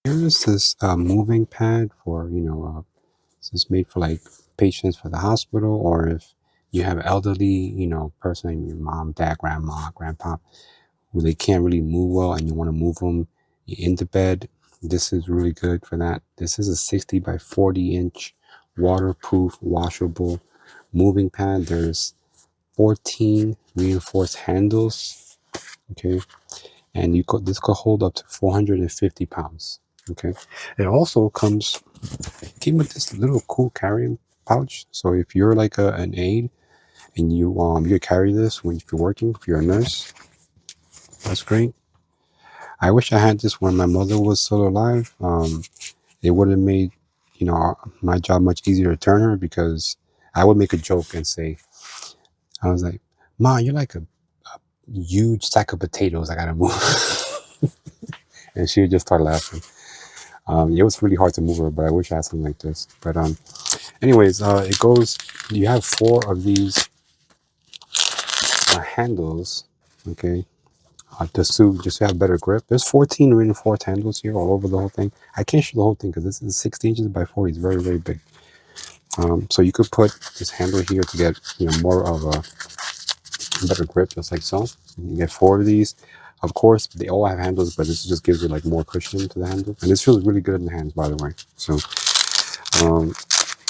Here's this moving pad for, this is made for like patients for the hospital, or if you have elderly, person, like your mom, dad, grandma, grandpa, who they can't really move well and you want to move them into bed. This is really good for that. This is a 60 by 40-inch waterproof washable moving pad. There's 14 reinforced handles. Okay. And this could hold up to 450 pounds. Okay. It also came with this little cool carrying pouch. So if you're like an aide and you carry this when you're working, if you're a nurse, that's great. I wish I had this when my mother was still alive. It would have made, my job much easier to turn her, because I would make a joke and say, I was like, "Ma, you're like a huge sack of potatoes. I gotta move." And she would just start laughing. It was really hard to move her, but I wish I had something like this. But anyways, it goes. You have 4 of these handles. Okay, just to have better grip. There's 14 reinforced handles here all over the whole thing. I can't show the whole thing because this is 60 inches by 40. It's very, very big. So you could put this handle here to get more of a better grip, just like so. You get 4 of these. Of course, they all have handles, but this just gives you like more cushion to the handle, and this feels really good in the hands, by the way. So,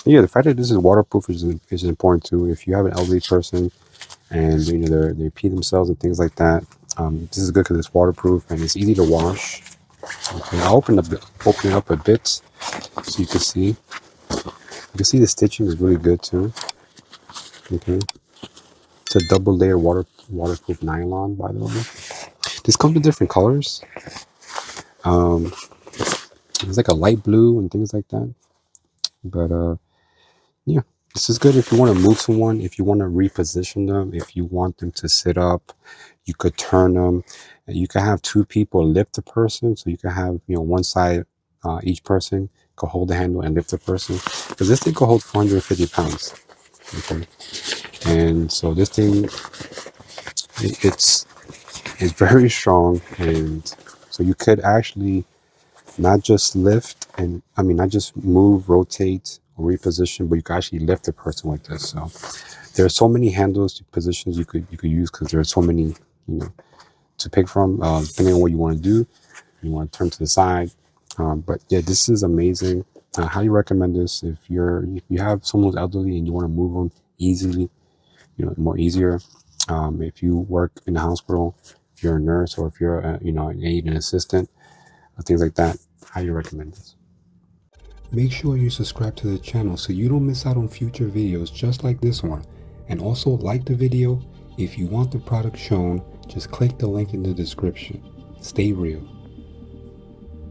yeah, the fact that this is waterproof is important too. If you have an elderly person and they pee themselves and things like that, this is good because it's waterproof and it's easy to wash. Okay, I'll open it up a bit so you can see. You can see the stitching is really good too. Okay, it's a double layer waterproof nylon, by the way. This comes in different colors. It's like a light blue and things like that. But yeah, this is good if you want to move someone, if you want to reposition them, if you want them to sit up, you could turn them. And you can have 2 people lift the person, so you can have one side, each person could hold the handle and lift the person, because this thing could hold 450 pounds. Okay, and so this thing, it's very strong, and so you could actually not just not just move, rotate, or reposition, but you can actually lift the person like this. So there are so many handles, positions you could use, because there are so many to pick from, depending on what you want to do. You want to turn to the side, but yeah, this is amazing. I highly recommend this if you have someone who's elderly and you want to move them easily, more easier. If you work in the hospital, if you're a nurse, or if you're an aide and assistant, things like that, highly recommend this. Make sure you subscribe to the channel so you don't miss out on future videos just like this one. And also like the video. If you want the product shown, just click the link in the description. Stay real.